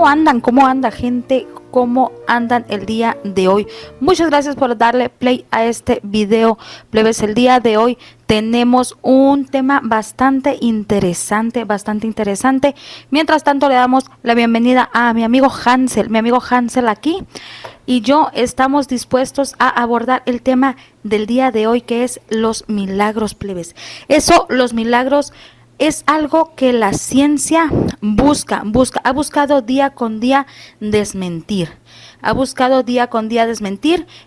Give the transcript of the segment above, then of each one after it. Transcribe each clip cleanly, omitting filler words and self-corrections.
¿Cómo andan? ¿Cómo anda, gente? ¿Cómo andan el día de hoy? Muchas gracias por darle play a este video, plebes. El día de hoy tenemos un tema bastante interesante. Mientras tanto, le damos la bienvenida a mi amigo Hansel aquí, y yo estamos dispuestos a abordar el tema del día de hoy, que es los milagros, plebes. Los milagros es algo que la ciencia ha buscado día con día desmentir.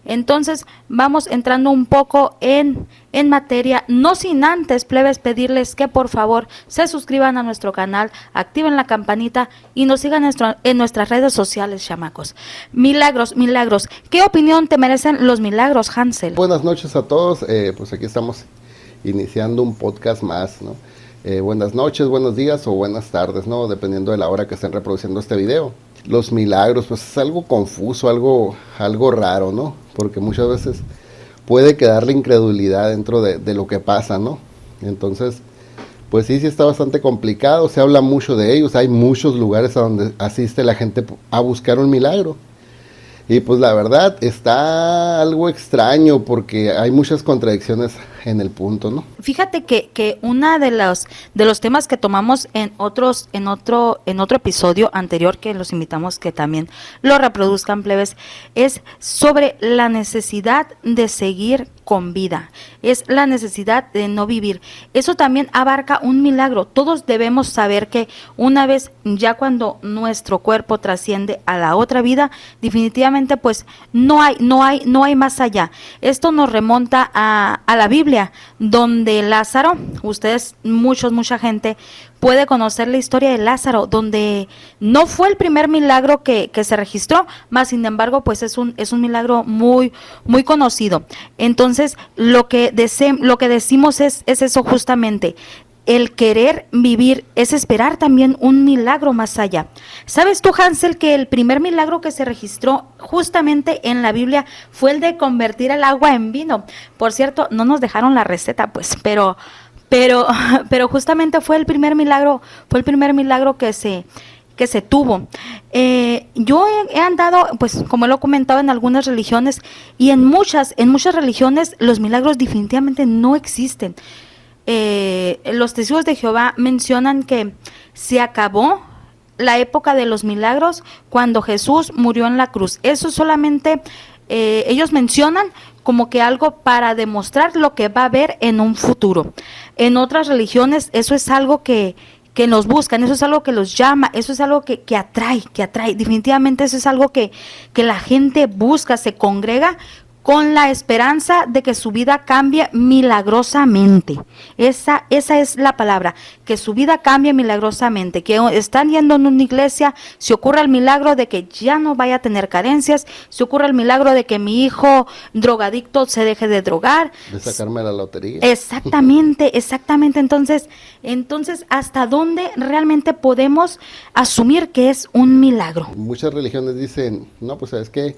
Entonces vamos entrando un poco en materia, no sin antes, plebes, pedirles que por favor se suscriban a nuestro canal, activen la campanita y nos sigan en nuestras redes sociales, chamacos. Milagros, ¿qué opinión te merecen los milagros, Hansel? Buenas noches a todos, pues aquí estamos iniciando un podcast más, ¿no? Buenas noches, buenos días o buenas tardes, ¿no? Dependiendo de la hora que estén reproduciendo este video. Los milagros, pues es algo confuso, algo raro, ¿no? Porque muchas veces puede quedar la incredulidad dentro de lo que pasa, ¿no? Entonces, pues sí está bastante complicado, se habla mucho de ellos, hay muchos lugares a donde asiste la gente a buscar un milagro. Y pues la verdad está algo extraño porque hay muchas contradicciones en el punto, ¿no? Fíjate que una de los temas que tomamos en otro episodio anterior, que los invitamos que también lo reproduzcan, plebes, es sobre la necesidad de seguir con vida, es la necesidad de no vivir. Eso también abarca un milagro. Todos debemos saber que una vez ya cuando nuestro cuerpo trasciende a la otra vida, definitivamente pues no hay más allá. Esto nos remonta a la Biblia, donde Lázaro, mucha gente puede conocer la historia de Lázaro, donde no fue el primer milagro que se registró, más sin embargo pues es un milagro muy conocido. Entonces lo que decimos es eso justamente. El querer vivir es esperar también un milagro más allá. ¿Sabes tú, Hansel, que el primer milagro que se registró justamente en la Biblia fue el de convertir el agua en vino? Por cierto, no nos dejaron la receta, pues, pero justamente fue el primer milagro que se tuvo. Yo he andado, pues como lo he comentado, en algunas religiones, y en muchas religiones los milagros definitivamente no existen. Los testigos de Jehová mencionan que se acabó la época de los milagros cuando Jesús murió en la cruz. Eso solamente ellos mencionan como que algo para demostrar lo que va a haber en un futuro. En otras religiones eso es algo que nos buscan, eso es algo que los llama, eso es algo que atrae. Definitivamente eso es algo que la gente busca, se congrega con la esperanza de que su vida cambie milagrosamente. Esa es la palabra, que su vida cambie milagrosamente, que están yendo en una iglesia, se ocurre el milagro de que ya no vaya a tener carencias, se ocurre el milagro de que mi hijo drogadicto se deje de drogar. De sacarme la lotería. Exactamente. Entonces, ¿hasta dónde realmente podemos asumir que es un milagro? Muchas religiones dicen, no, pues ¿sabes qué?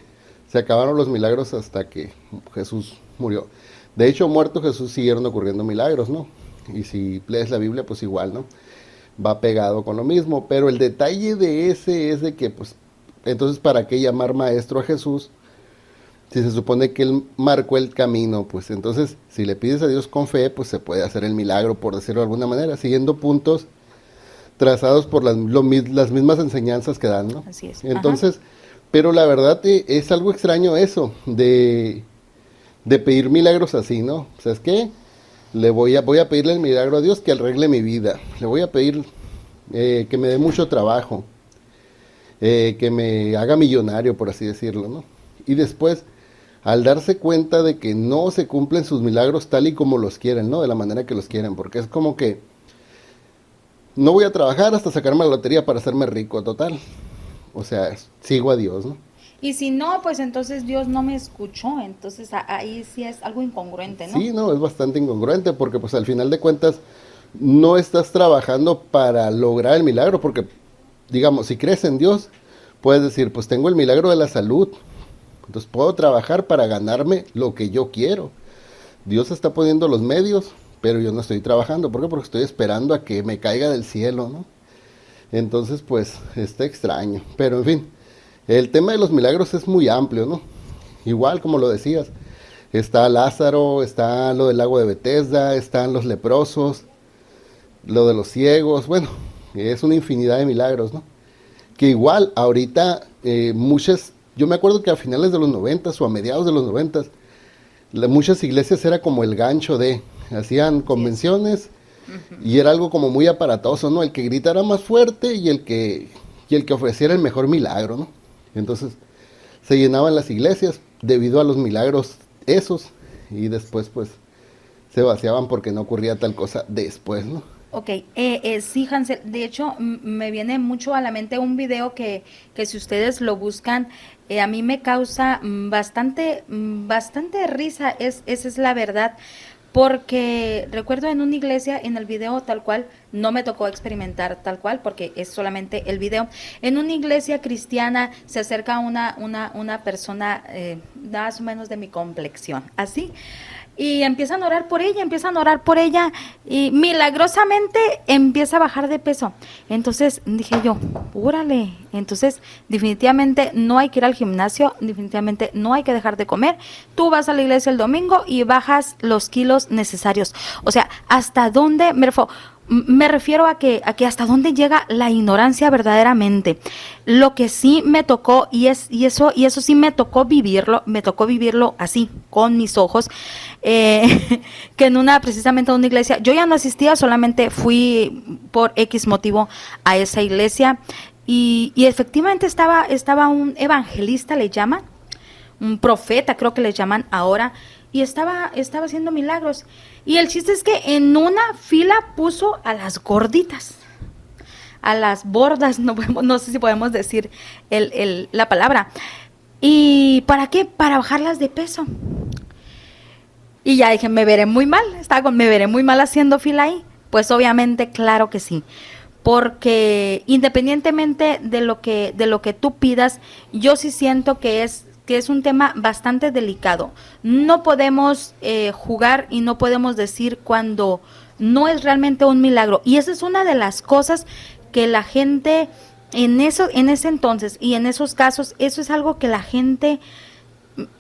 Se acabaron los milagros hasta que Jesús murió. De hecho, muerto Jesús siguieron ocurriendo milagros, ¿no? Y si lees la Biblia, pues igual, ¿no? Va pegado con lo mismo. Pero el detalle de ese es de que, pues, entonces, ¿para qué llamar maestro a Jesús? Si se supone que él marcó el camino, pues entonces, si le pides a Dios con fe, pues se puede hacer el milagro, por decirlo de alguna manera, siguiendo puntos trazados por las mismas enseñanzas que dan, ¿no? Así es. Entonces, pero la verdad es algo extraño eso, de pedir milagros así, ¿no? O sea, es que voy a pedirle el milagro a Dios que arregle mi vida. Le voy a pedir que me dé mucho trabajo, que me haga millonario, por así decirlo, ¿no? Y después, al darse cuenta de que no se cumplen sus milagros tal y como los quieren, ¿no? De la manera que los quieren, porque es como que no voy a trabajar hasta sacarme la lotería para hacerme rico, total. O sea, sigo a Dios, ¿no? Y si no, pues entonces Dios no me escuchó, entonces ahí sí es algo incongruente, ¿no? Sí, no, es bastante incongruente porque pues al final de cuentas no estás trabajando para lograr el milagro, porque digamos, si crees en Dios, puedes decir, pues tengo el milagro de la salud, entonces puedo trabajar para ganarme lo que yo quiero. Dios está poniendo los medios, pero yo no estoy trabajando. ¿Por qué? Porque estoy esperando a que me caiga del cielo, ¿no? Entonces, pues, está extraño. Pero, en fin, el tema de los milagros es muy amplio, ¿no? Igual, como lo decías, está Lázaro, está lo del lago de Betesda, están los leprosos, lo de los ciegos, bueno, es una infinidad de milagros, ¿no? Que igual, ahorita, muchas, yo me acuerdo que a finales de los 90 o a mediados de los 90, muchas iglesias era como el gancho hacían convenciones y era algo como muy aparatoso, ¿no? El que gritara más fuerte y el que ofreciera el mejor milagro, ¿no? Entonces, se llenaban las iglesias debido a los milagros esos y después, pues, se vaciaban porque no ocurría tal cosa después, ¿no? Ok, sí, Hansel, de hecho me viene mucho a la mente un video que si ustedes lo buscan, a mí me causa bastante risa, esa es la verdad, porque recuerdo en una iglesia, en el video tal cual, no me tocó experimentar tal cual, porque es solamente el video, en una iglesia cristiana se acerca una persona más o menos de mi complexión, así, y empiezan a orar por ella y milagrosamente empieza a bajar de peso. Entonces dije yo, órale, entonces definitivamente no hay que ir al gimnasio, definitivamente no hay que dejar de comer, tú vas a la iglesia el domingo y bajas los kilos necesarios. O sea, ¿hasta dónde me refiero a que hasta dónde llega la ignorancia verdaderamente? Lo que sí me tocó, y eso sí me tocó vivirlo así, con mis ojos, que precisamente en una iglesia, yo ya no asistía, solamente fui por X motivo a esa iglesia, y efectivamente estaba un evangelista, le llaman, un profeta, creo que le llaman ahora, y estaba haciendo milagros. Y el chiste es que en una fila puso a las gorditas, a las bordas, no sé si podemos decir la palabra. ¿Y para qué? Para bajarlas de peso. Y ya dije, me veré muy mal haciendo fila ahí. Pues obviamente, claro que sí. Porque independientemente de lo que tú pidas, yo sí siento que es un tema bastante delicado. No podemos jugar y no podemos decir cuando no es realmente un milagro. Y esa es una de las cosas que la gente en ese entonces y en esos casos, eso es algo que la gente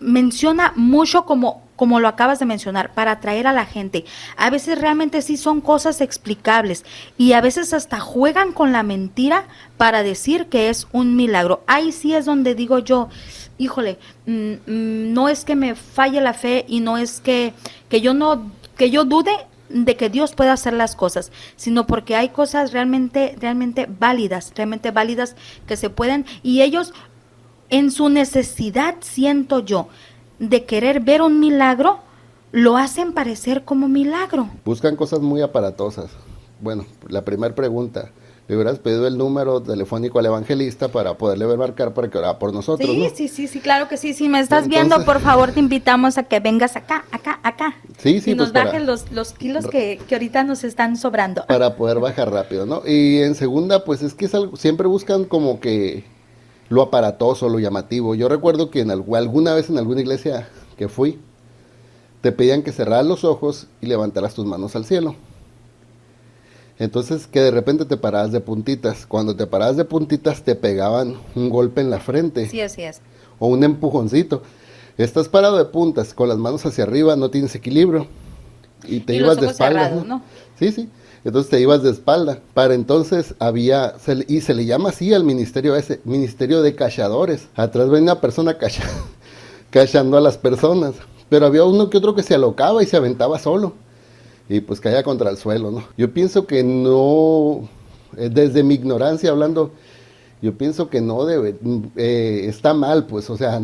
menciona mucho como lo acabas de mencionar, para atraer a la gente. A veces realmente sí son cosas explicables y a veces hasta juegan con la mentira para decir que es un milagro. Ahí sí es donde digo yo, híjole, no es que me falle la fe y no es que yo dude de que Dios pueda hacer las cosas, sino porque hay cosas realmente válidas que se pueden, y ellos en su necesidad, siento yo, de querer ver un milagro, lo hacen parecer como milagro. Buscan cosas muy aparatosas. Bueno, la primera pregunta, le hubieras pedido el número telefónico al evangelista para poderle marcar para que orara por nosotros, Sí, ¿no? sí, claro que sí. Si me estás viendo, por favor, te invitamos a que vengas acá. Sí, y nos pues bajen los kilos que ahorita nos están sobrando. Para poder bajar rápido, ¿no? Y en segunda, pues es que es algo, siempre buscan como que lo aparatoso, lo llamativo. Yo recuerdo que alguna vez en alguna iglesia que fui, te pedían que cerraras los ojos y levantaras tus manos al cielo. Entonces, que de repente te parabas de puntitas. Cuando te parabas de puntitas, te pegaban un golpe en la frente. Sí, así es. O un empujoncito. Estás parado de puntas, con las manos hacia arriba, no tienes equilibrio. Y te ibas de espaldas, cerrados, ¿no? Sí. Entonces te ibas de espalda. Para entonces y se le llama así al ministerio ese, ministerio de cachadores. Atrás venía una persona cachando a las personas. Pero había uno que otro que se alocaba y se aventaba solo. Y pues caía contra el suelo, ¿no? Yo pienso que no, desde mi ignorancia hablando, yo pienso que no debe, está mal, pues, o sea,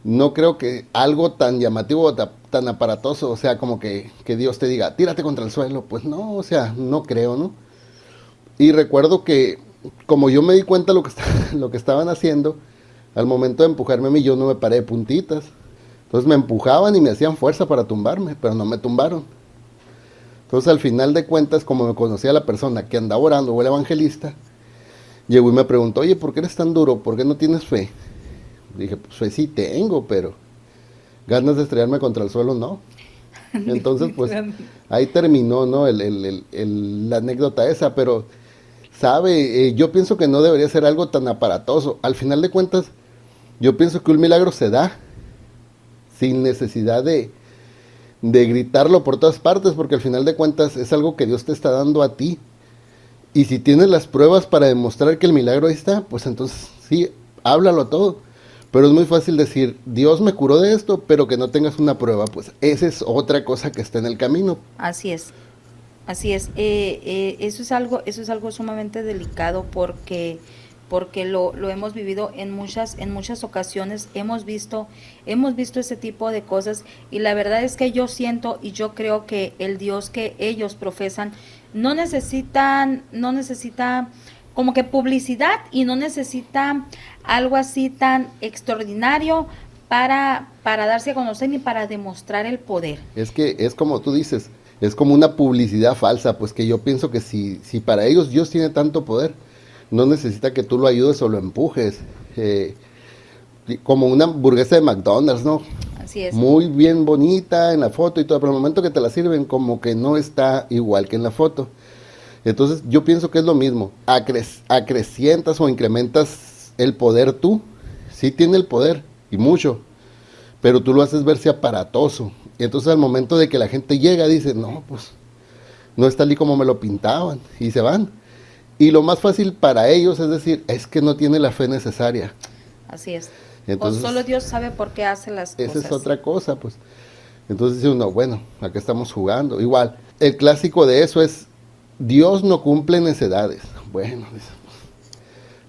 no creo que algo tan llamativo, tan aparatoso, o sea, como que Dios te diga, tírate contra el suelo, pues no, o sea, no creo, ¿no? Y recuerdo que, como yo me di cuenta lo que estaban haciendo, al momento de empujarme a mí, yo no me paré de puntitas. Entonces me empujaban y me hacían fuerza para tumbarme, pero no me tumbaron. Entonces al final de cuentas, como me conocía la persona que andaba orando o el evangelista, llegó y me preguntó, oye, ¿por qué eres tan duro? ¿Por qué no tienes fe? Dije, pues fe sí tengo, pero ganas de estrellarme contra el suelo, no. Entonces, pues ahí terminó, ¿no? La anécdota esa, pero sabe. Yo pienso que no debería ser algo tan aparatoso. Al final de cuentas, yo pienso que un milagro se da sin necesidad de gritarlo por todas partes, porque al final de cuentas es algo que Dios te está dando a ti. Y si tienes las pruebas para demostrar que el milagro ahí está, pues entonces sí, háblalo todo. Pero es muy fácil decir, Dios me curó de esto, pero que no tengas una prueba, pues esa es otra cosa que está en el camino. Así es. Así es. Eso es algo sumamente delicado porque lo hemos vivido en muchas ocasiones, hemos visto ese tipo de cosas, y la verdad es que yo siento y yo creo que el Dios que ellos profesan no necesita como que publicidad, y no necesita algo así tan extraordinario para darse a conocer ni para demostrar el poder. Es que es como tú dices, es como una publicidad falsa, pues que yo pienso que si para ellos Dios tiene tanto poder, no necesita que tú lo ayudes o lo empujes. Como una hamburguesa de McDonald's, ¿no? Así es. Muy bien bonita en la foto y todo, pero al momento que te la sirven como que no está igual que en la foto. Entonces yo pienso que es lo mismo, acrecientas o incrementas el poder tú, sí tiene el poder y mucho, pero tú lo haces verse aparatoso. Y entonces al momento de que la gente llega dice, no, pues no está tal y como me lo pintaban, y se van. Y lo más fácil para ellos es decir, es que no tiene la fe necesaria. Así es. Entonces, o solo Dios sabe por qué hace las cosas. Esa es otra cosa, pues. Entonces dice uno, bueno, acá estamos jugando. Igual, el clásico de eso es, Dios no cumple necedades. Bueno, dice,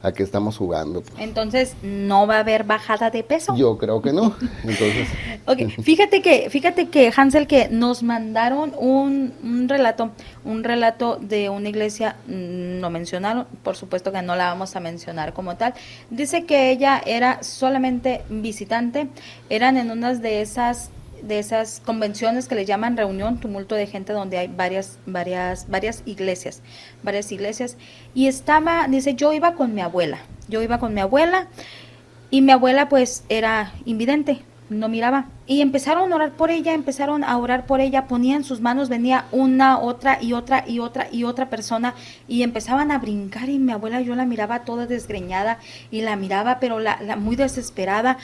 aquí estamos jugando. Pues. Entonces, ¿no va a haber bajada de peso? Yo creo que no. Entonces, okay. Fíjate que Hansel, que nos mandaron un relato de una iglesia, no mencionaron, por supuesto que no la vamos a mencionar como tal. Dice que ella era solamente visitante, eran en unas de esas convenciones que le llaman reunión, tumulto de gente, donde hay varias iglesias, y dice, yo iba con mi abuela, y mi abuela pues era invidente, no miraba, y empezaron a orar por ella, ponían sus manos, venía una, otra y otra persona, y empezaban a brincar, y mi abuela, yo la miraba toda desgreñada, y la miraba, pero la muy desesperada,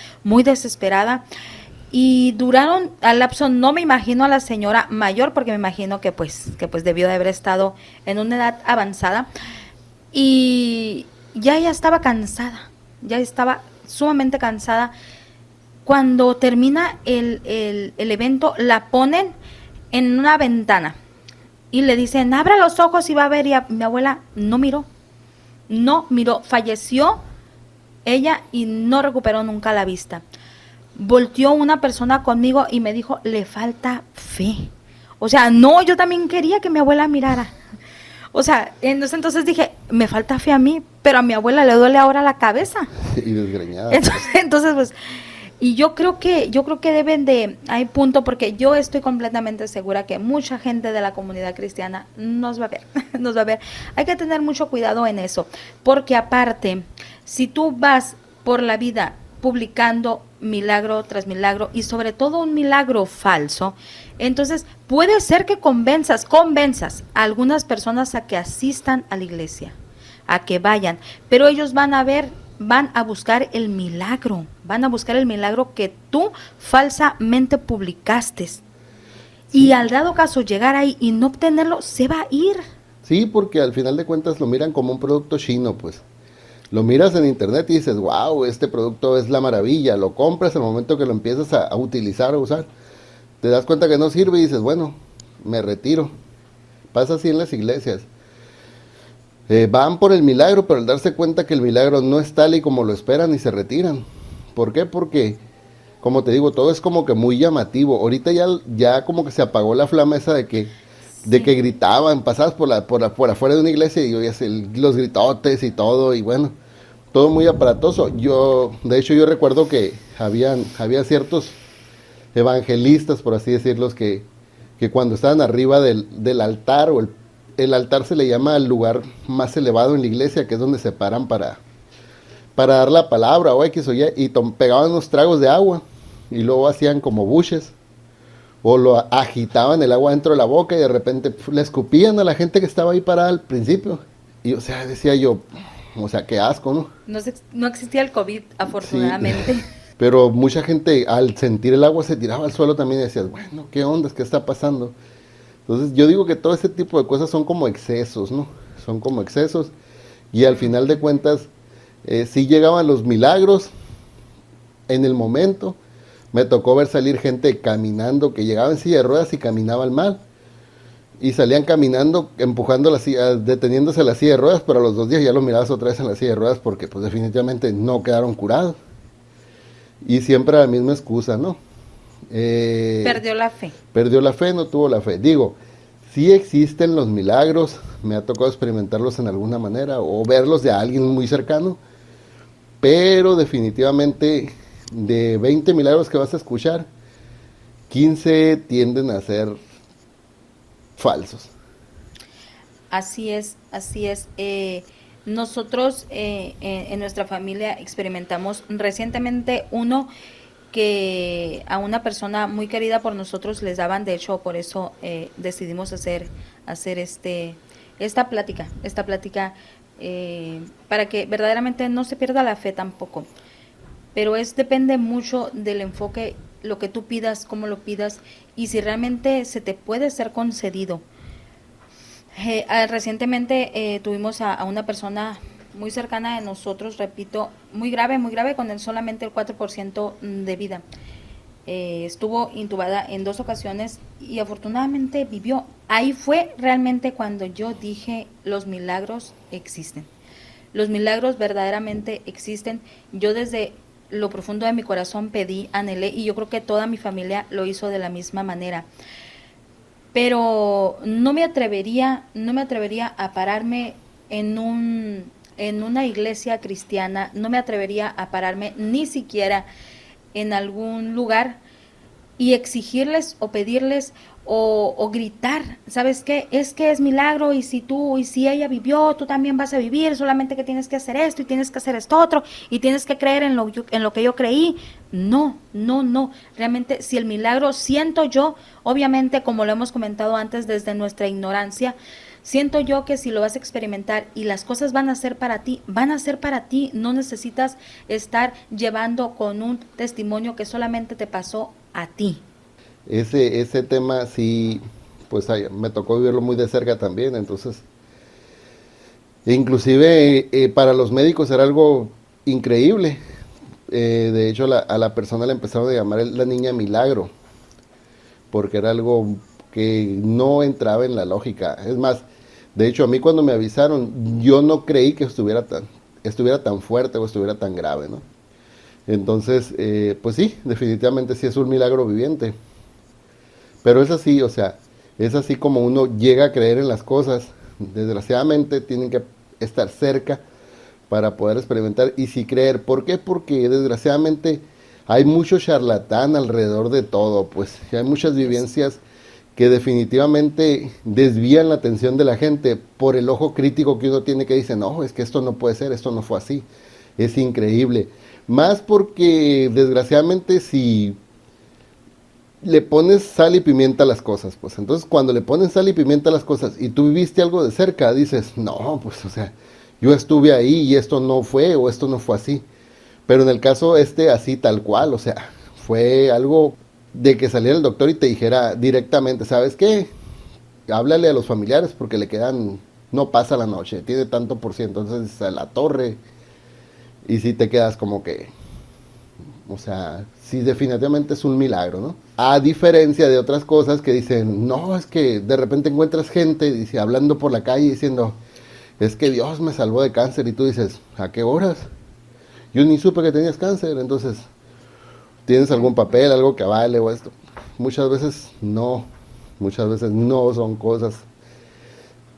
y duraron al lapso, no me imagino a la señora mayor, porque me imagino que pues debió de haber estado en una edad avanzada, y ya estaba cansada, ya estaba sumamente cansada. Cuando termina el evento, la ponen en una ventana y le dicen, abra los ojos y va a ver, y mi abuela no miró, falleció ella y no recuperó nunca la vista. Volteó una persona conmigo y me dijo, le falta fe. O sea, no, yo también quería que mi abuela mirara. O sea, entonces dije, me falta fe a mí, pero a mi abuela le duele ahora la cabeza. Y desgreñada. Entonces pues, y yo creo que deben de, hay punto, porque yo estoy completamente segura que mucha gente de la comunidad cristiana nos va a ver. Hay que tener mucho cuidado en eso, porque aparte, si tú vas por la vida publicando milagro tras milagro, y sobre todo un milagro falso, entonces puede ser que convenzas a algunas personas a que asistan a la iglesia, a que vayan, pero ellos van a buscar el milagro que tú falsamente publicaste, sí. Y al dado caso llegar ahí y no obtenerlo, se va a ir. Sí, porque al final de cuentas lo miran como un producto chino, pues. Lo miras en internet y dices, wow, este producto es la maravilla, lo compras al momento que lo empiezas a utilizar, a usar, te das cuenta que no sirve y dices, bueno, me retiro. Pasa así en las iglesias. Van por el milagro, pero al darse cuenta que el milagro no es tal y como lo esperan, y se retiran. ¿Por qué? Porque, como te digo, todo es como que muy llamativo. Ahorita ya como que se apagó la flama esa de que gritaban, pasabas por afuera de una iglesia y oías los gritotes y todo, y bueno, todo muy aparatoso. De hecho yo recuerdo que había ciertos evangelistas, por así decirlos, que cuando estaban arriba del altar, o el altar se le llama al lugar más elevado en la iglesia, que es donde se paran para dar la palabra o X o Y, y pegaban unos tragos de agua y luego hacían como buches, o lo agitaban el agua dentro de la boca y de repente le escupían a la gente que estaba ahí parada al principio, Y o sea, decía yo, o sea, qué asco, ¿no? No existía el COVID, afortunadamente. Sí. Pero mucha gente al sentir el agua se tiraba al suelo también y decías, bueno, ¿qué onda? ¿Qué está pasando? Entonces yo digo que todo ese tipo de cosas son como excesos, ¿no? Son como excesos y al final de cuentas sí llegaban los milagros en el momento. Me tocó ver salir gente caminando que llegaba en silla de ruedas y caminaban mal. Y salían caminando, empujando la silla, deteniéndose la silla de ruedas, pero a los 2 días ya lo mirabas otra vez en la silla de ruedas porque pues definitivamente no quedaron curados. Y siempre la misma excusa, ¿no? Perdió la fe. Perdió la fe, no tuvo la fe. Digo, sí existen los milagros, me ha tocado experimentarlos en alguna manera o verlos de alguien muy cercano, pero definitivamente de 20 milagros que vas a escuchar, 15 tienden a ser falsos. Así es, así es. Nosotros en nuestra familia experimentamos recientemente uno que a una persona muy querida por nosotros les daban, de hecho por eso decidimos hacer esta plática para que verdaderamente no se pierda la fe tampoco, pero depende mucho del enfoque, lo que tú pidas, cómo lo pidas y si realmente se te puede ser concedido. Recientemente tuvimos a una persona muy cercana de nosotros, repito, muy grave, con solamente el 4% de vida. Estuvo intubada en 2 ocasiones y afortunadamente vivió. Ahí fue realmente cuando yo dije, los milagros existen. Los milagros verdaderamente existen. Yo desde lo profundo de mi corazón pedí, anhelé, y yo creo que toda mi familia lo hizo de la misma manera. Pero no me atrevería a pararme en una iglesia cristiana, no me atrevería a pararme ni siquiera en algún lugar y exigirles o pedirles o gritar, ¿sabes qué? Es que es milagro y si ella vivió, tú también vas a vivir, solamente que tienes que hacer esto y tienes que hacer esto otro y tienes que creer en lo que yo creí. No, realmente si el milagro siento yo, obviamente como lo hemos comentado antes desde nuestra ignorancia, siento yo que si lo vas a experimentar y las cosas van a ser para ti, no necesitas estar llevando con un testimonio que solamente te pasó a ti. Ese tema sí, pues me tocó vivirlo muy de cerca también, entonces, inclusive para los médicos era algo increíble. De hecho, a la persona le empezaron a llamar la niña milagro, porque era algo que no entraba en la lógica. Es más, de hecho, a mí cuando me avisaron, yo no creí que estuviera tan fuerte o estuviera tan grave, ¿no? Entonces, pues sí, definitivamente sí es un milagro viviente. Pero es así, o sea, es así como uno llega a creer en las cosas. Desgraciadamente tienen que estar cerca para poder experimentar y sí creer. ¿Por qué? Porque desgraciadamente hay mucho charlatán alrededor de todo, pues hay muchas vivencias que definitivamente desvían la atención de la gente por el ojo crítico que uno tiene que dice, no, es que esto no puede ser, esto no fue así, es increíble. Más porque desgraciadamente si le pones sal y pimienta a las cosas, pues entonces cuando le pones sal y pimienta a las cosas y tú viviste algo de cerca, dices, no, pues o sea, yo estuve ahí y esto no fue o esto no fue así. Pero en el caso así tal cual, o sea, fue algo de que saliera el doctor y te dijera directamente, ¿sabes qué? Háblale a los familiares porque le quedan, no pasa la noche, tiene tanto por ciento, entonces a la torre. Y si te quedas como que, o sea, sí definitivamente es un milagro, ¿no? A diferencia de otras cosas que dicen, no, es que de repente encuentras gente dice, hablando por la calle diciendo, es que Dios me salvó de cáncer y tú dices, ¿a qué horas? Yo ni supe que tenías cáncer, entonces, ¿tienes algún papel, algo que avale o esto? Muchas veces no son cosas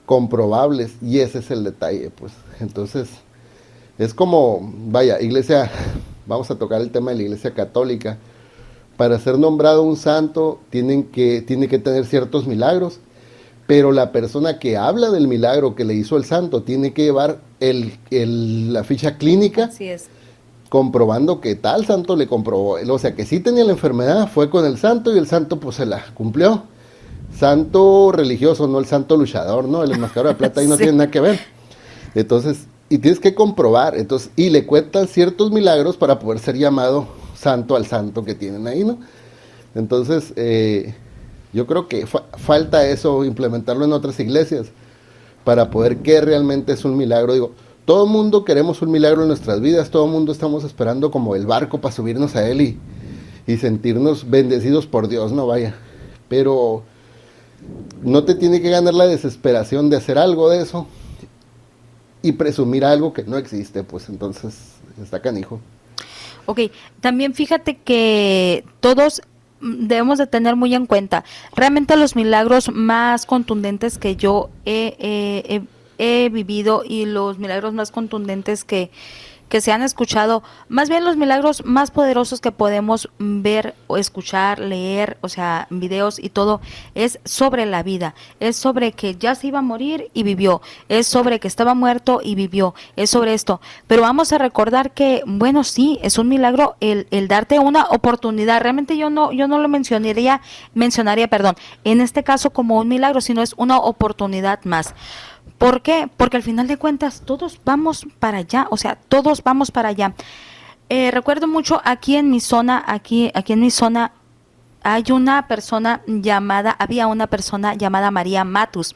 comprobables y ese es el detalle, pues. Entonces, es como, vaya, iglesia, vamos a tocar el tema de la iglesia católica. Para ser nombrado un santo tiene que tener ciertos milagros, pero la persona que habla del milagro que le hizo el santo tiene que llevar la ficha clínica. Así es. Comprobando que tal santo le comprobó, o sea que sí tenía la enfermedad, fue con el santo y el santo pues se la cumplió. Santo religioso, no el santo luchador, ¿no? El enmascarado de plata ahí no Sí. tiene nada que ver. Entonces, y tienes que comprobar, entonces, y le cuentan ciertos milagros para poder ser llamado santo al santo que tienen ahí, ¿no? Entonces, yo creo que falta eso, implementarlo en otras iglesias, para poder que realmente es un milagro. Digo, todo el mundo queremos un milagro en nuestras vidas, todo el mundo estamos esperando como el barco para subirnos a él y sentirnos bendecidos por Dios, no vaya. Pero no te tiene que ganar la desesperación de hacer algo de eso y presumir algo que no existe, pues entonces está canijo. Ok, también fíjate que todos debemos de tener muy en cuenta, realmente los milagros más contundentes que yo he vivido y los milagros más contundentes que se han escuchado, más bien los milagros más poderosos que podemos ver o escuchar, leer, o sea, videos y todo, es sobre la vida, es sobre que ya se iba a morir y vivió, es sobre que estaba muerto y vivió, es sobre esto. Pero vamos a recordar que, bueno, sí, es un milagro el darte una oportunidad. Realmente yo no lo mencionaría, perdón, en este caso como un milagro, sino es una oportunidad más. ¿Por qué? Porque al final de cuentas todos vamos para allá, o sea, todos vamos para allá. Recuerdo mucho aquí en mi zona, aquí en mi zona había una persona llamada María Matus.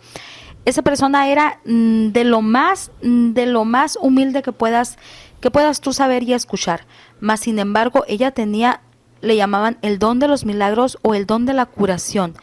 Esa persona era de lo más humilde que puedas tú saber y escuchar. Mas sin embargo, ella tenía, le llamaban el don de los milagros o el don de la curación.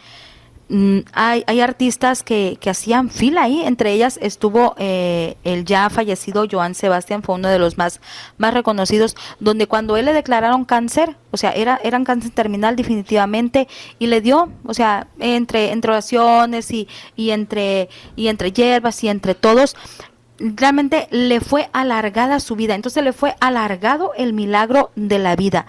Hay artistas que hacían fila ahí, entre ellas estuvo el ya fallecido Joan Sebastián, fue uno de los más reconocidos, donde cuando él le declararon cáncer, o sea, eran cáncer terminal definitivamente, y le dio, o sea, entre oraciones y entre hierbas y entre todos, realmente le fue alargada su vida, entonces le fue alargado el milagro de la vida.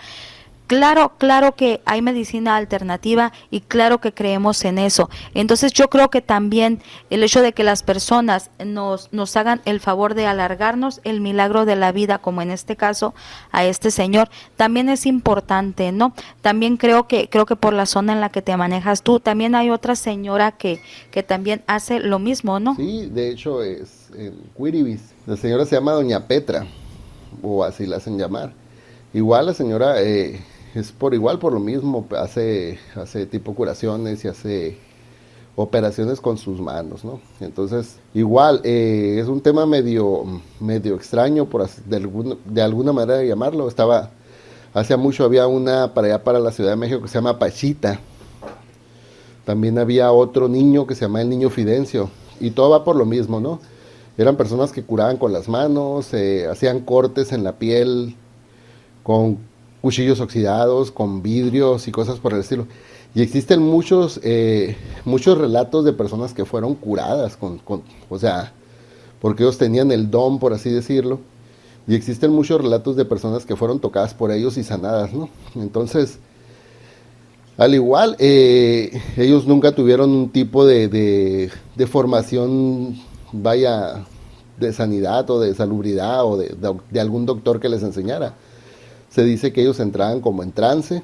Claro que hay medicina alternativa y claro que creemos en eso. Entonces yo creo que también el hecho de que las personas nos hagan el favor de alargarnos el milagro de la vida, como en este caso a este señor, también es importante, ¿no? También creo que por la zona en la que te manejas tú, también hay otra señora que también hace lo mismo, ¿no? Sí, de hecho es en Quiribis. La señora se llama Doña Petra, o así la hacen llamar. Igual la señora es por lo mismo, hace tipo curaciones y hace operaciones con sus manos, ¿no? Entonces, igual, es un tema medio extraño, de alguna manera de llamarlo. Hace mucho había una para allá, para la Ciudad de México, que se llama Pachita. También había otro niño que se llama el Niño Fidencio, y todo va por lo mismo, ¿no? Eran personas que curaban con las manos, hacían cortes en la piel, con cuchillos oxidados, con vidrios y cosas por el estilo. Y existen muchos relatos de personas que fueron curadas, o sea, porque ellos tenían el don, por así decirlo. Y existen muchos relatos de personas que fueron tocadas por ellos y sanadas, ¿no? Entonces, al igual, ellos nunca tuvieron un tipo de formación, vaya, de sanidad o de salubridad o de algún doctor que les enseñara. Se dice que ellos entraban como en trance,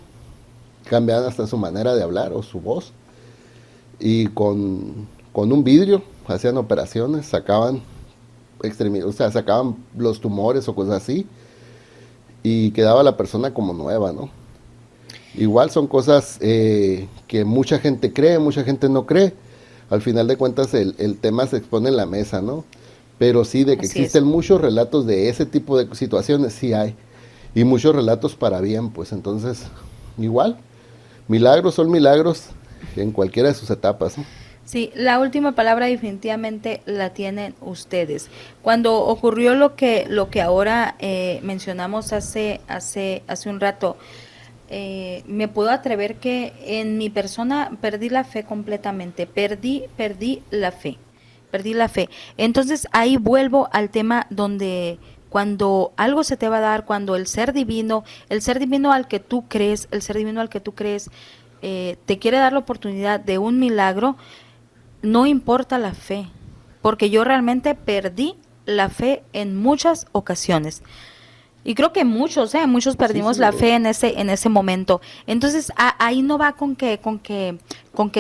cambiaban hasta su manera de hablar o su voz, y con un vidrio hacían operaciones, sacaban sacaban los tumores o cosas así, y quedaba la persona como nueva, ¿no? Igual son cosas que mucha gente cree, mucha gente no cree. Al final de cuentas el tema se expone en la mesa, ¿no? Pero sí, de que Así existen es. muchos relatos de ese tipo de situaciones, sí hay. Y muchos relatos para bien, pues entonces, igual, milagros son milagros en cualquiera de sus etapas, ¿no? Sí, la última palabra definitivamente la tienen ustedes. Cuando ocurrió lo que ahora mencionamos hace un rato, me puedo atrever que en mi persona perdí la fe completamente, perdí la fe, Entonces ahí vuelvo al tema donde cuando algo se te va a dar, cuando el ser divino al que tú crees, te quiere dar la oportunidad de un milagro, no importa la fe, porque yo realmente perdí la fe en muchas ocasiones. Y creo que muchos perdimos la fe en ese momento. Entonces, ahí no va con que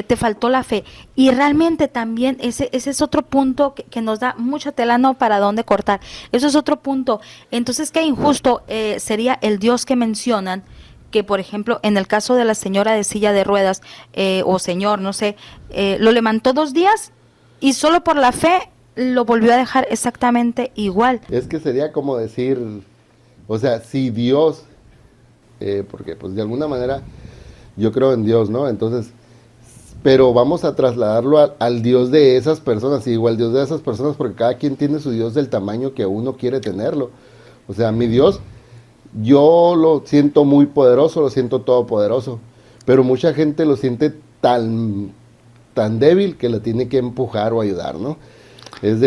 te faltó la fe. Y realmente también ese es otro punto que nos da mucha tela, no para dónde cortar. Eso es otro punto. Entonces, qué injusto sería el Dios que mencionan, que por ejemplo, en el caso de la señora de silla de ruedas, o señor, no sé, lo levantó 2 días y solo por la fe lo volvió a dejar exactamente igual. Es que sería como decir, o sea, si Dios, porque pues de alguna manera yo creo en Dios, ¿no? Entonces, pero vamos a trasladarlo al Dios de esas personas, y digo al Dios de esas personas porque cada quien tiene su Dios del tamaño que uno quiere tenerlo. O sea, mi Dios, yo lo siento muy poderoso, lo siento todopoderoso, pero mucha gente lo siente tan débil que le tiene que empujar o ayudar, ¿no? Es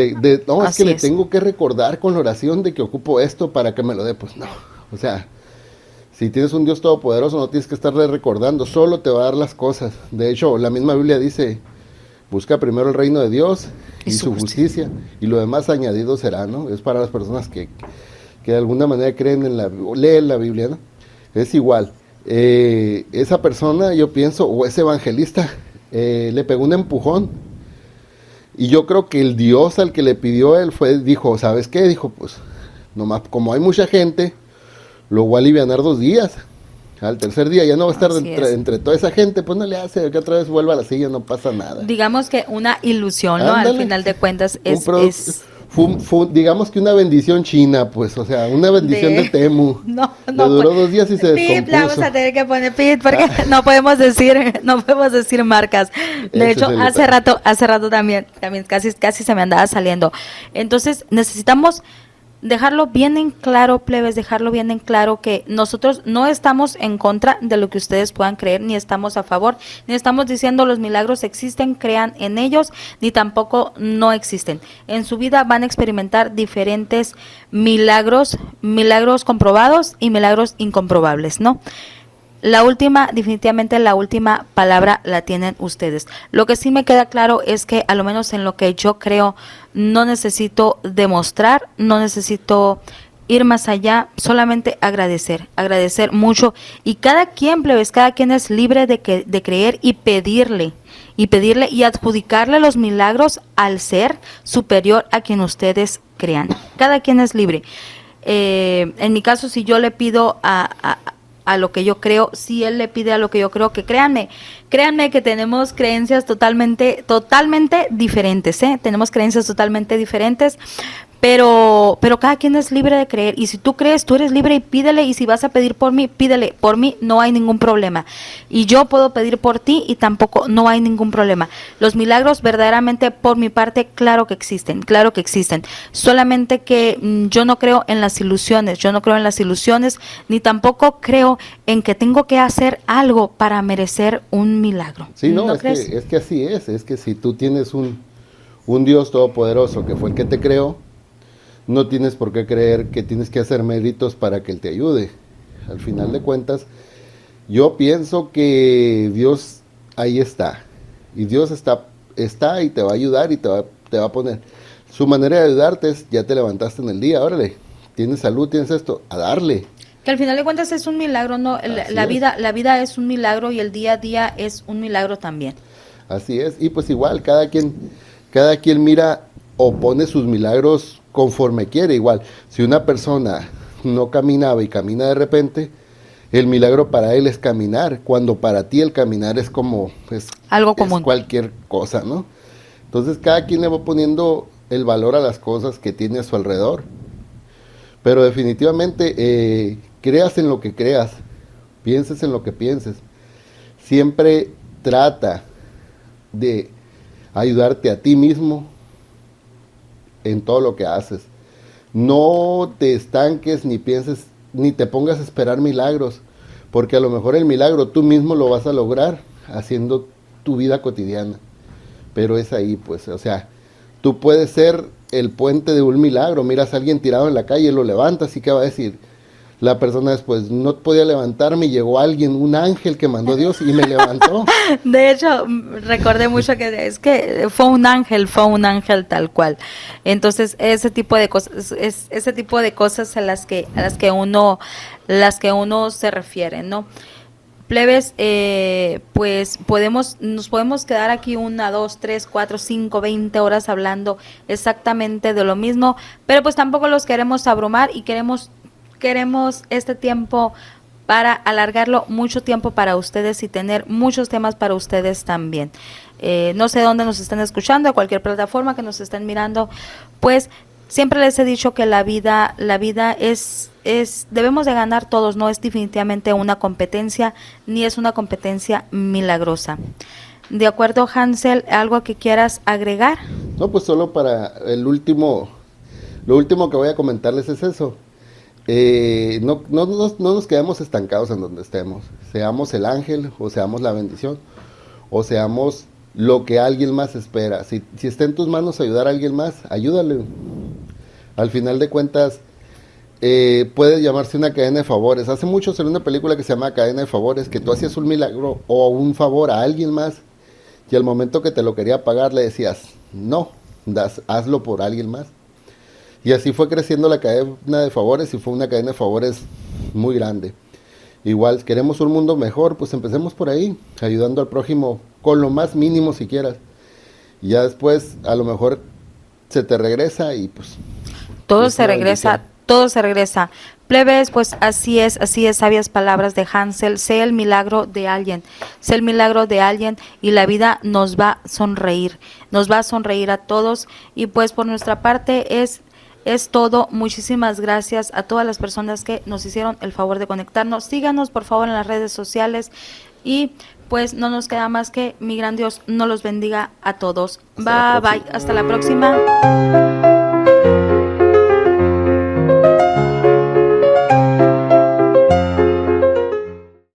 no, es que le tengo que recordar con la oración de que ocupo esto para que me lo dé. Pues no, o sea, si tienes un Dios todopoderoso no tienes que estarle recordando, solo te va a dar las cosas. De hecho, la misma Biblia dice, busca primero el reino de Dios y su justicia, y lo demás añadido será, ¿no? Es para las personas que de alguna manera creen leen la Biblia, ¿no? Es igual, esa persona, yo pienso, o ese evangelista, le pegó un empujón. Y yo creo que el Dios al que le pidió él dijo, ¿sabes qué? Dijo, pues, nomás como hay mucha gente, lo voy a alivianar 2 días. Al tercer día ya no va a estar entre toda esa gente, pues no le hace que otra vez vuelva a la silla, no pasa nada. Digamos que una ilusión, ¿no? Ándale. Al final de cuentas digamos que una bendición china, pues, o sea, una bendición de Temu. No, le duró 2 días y se descompuso. Vamos a tener que poner pit porque no podemos decir marcas. De hecho, hace rato también casi se me andaba saliendo. Entonces, necesitamos dejarlo bien en claro, plebes, dejarlo bien en claro que nosotros no estamos en contra de lo que ustedes puedan creer, ni estamos a favor, ni estamos diciendo los milagros existen, crean en ellos, ni tampoco no existen. En su vida van a experimentar diferentes milagros comprobados y milagros incomprobables, ¿no? Definitivamente la última palabra la tienen ustedes. Lo que sí me queda claro es que a lo menos en lo que yo creo no necesito demostrar, no necesito ir más allá, solamente agradecer mucho, y cada quien, plebes, cada quien es libre de creer y pedirle y adjudicarle los milagros al ser superior a quien ustedes crean. Cada quien es libre. En mi caso, si yo le pido a lo que yo creo, si él le pide a lo que yo creo, que créanme que tenemos creencias totalmente diferentes, tenemos creencias totalmente diferentes, pero cada quien es libre de creer, y si tú crees, tú eres libre y pídele, y si vas a pedir por mí, pídele, por mí no hay ningún problema, y yo puedo pedir por ti y tampoco no hay ningún problema. Los milagros verdaderamente por mi parte, claro que existen, solamente que yo no creo en las ilusiones, ni tampoco creo en que tengo que hacer algo para merecer un milagro. Sí, no, es que así es que si tú tienes un Dios todopoderoso que fue el que te creó, no tienes por qué creer que tienes que hacer méritos para que Él te ayude. Al final de cuentas, yo pienso que Dios ahí está. Y Dios está y te va a ayudar y te va a poner. Su manera de ayudarte es, ya te levantaste en el día, órale, tienes salud, tienes esto, a darle. Que al final de cuentas es un milagro, ¿no? La vida es un milagro, y el día a día es un milagro también. Así es, y pues igual, cada quien mira o pone sus milagros conforme quiere. Igual, si una persona no caminaba y camina de repente, el milagro para él es caminar, cuando para ti el caminar es como algo común, es cualquier cosa, ¿no? Entonces cada quien le va poniendo el valor a las cosas que tiene a su alrededor, pero definitivamente creas en lo que creas, pienses en lo que pienses, siempre trata de ayudarte a ti mismo en todo lo que haces. No te estanques ni pienses, ni te pongas a esperar milagros, porque a lo mejor el milagro tú mismo lo vas a lograr haciendo tu vida cotidiana, pero es ahí, pues, o sea, tú puedes ser el puente de un milagro. Miras a alguien tirado en la calle, lo levantas y ¿qué va a decir? La persona después no podía levantarme y llegó alguien, un ángel que mandó Dios y me levantó. De hecho, recordé mucho que es que fue un ángel tal cual. Entonces, ese tipo de cosas, ese tipo de cosas a las que uno se refiere, ¿no? Plebes, pues nos podemos quedar aquí 1, 2, 3, 4, 5, 20 horas hablando exactamente de lo mismo, pero pues tampoco los queremos abrumar y queremos este tiempo para alargarlo mucho tiempo para ustedes y tener muchos temas para ustedes también. No sé dónde nos están escuchando, a cualquier plataforma que nos estén mirando, pues siempre les he dicho que la vida es debemos de ganar todos, no es definitivamente una competencia, ni es una competencia milagrosa. ¿De acuerdo, Hansel? ¿Algo que quieras agregar? No, pues solo para lo último que voy a comentarles es eso. No nos quedemos estancados en donde estemos. Seamos el ángel, o seamos la bendición, o seamos lo que alguien más espera. Si está en tus manos ayudar a alguien más, ayúdale. Al final de cuentas, puede llamarse una cadena de favores. Hace mucho salió una película que se llama Cadena de Favores, que tú hacías un milagro o un favor a alguien más, y al momento que te lo quería pagar le decías, no, hazlo por alguien más. Y así fue creciendo la cadena de favores y fue una cadena de favores muy grande. Igual, queremos un mundo mejor, pues empecemos por ahí, ayudando al prójimo con lo más mínimo si quieras. Y ya después, a lo mejor, se te regresa y pues... Todo se regresa. Plebes, pues así es, sabias palabras de Hansel. Sé el milagro de alguien y la vida nos va a sonreír a todos. Y pues por nuestra parte es todo. Muchísimas gracias a todas las personas que nos hicieron el favor de conectarnos. Síganos por favor en las redes sociales y pues no nos queda más que mi gran Dios nos los bendiga a todos. Bye, hasta la próxima.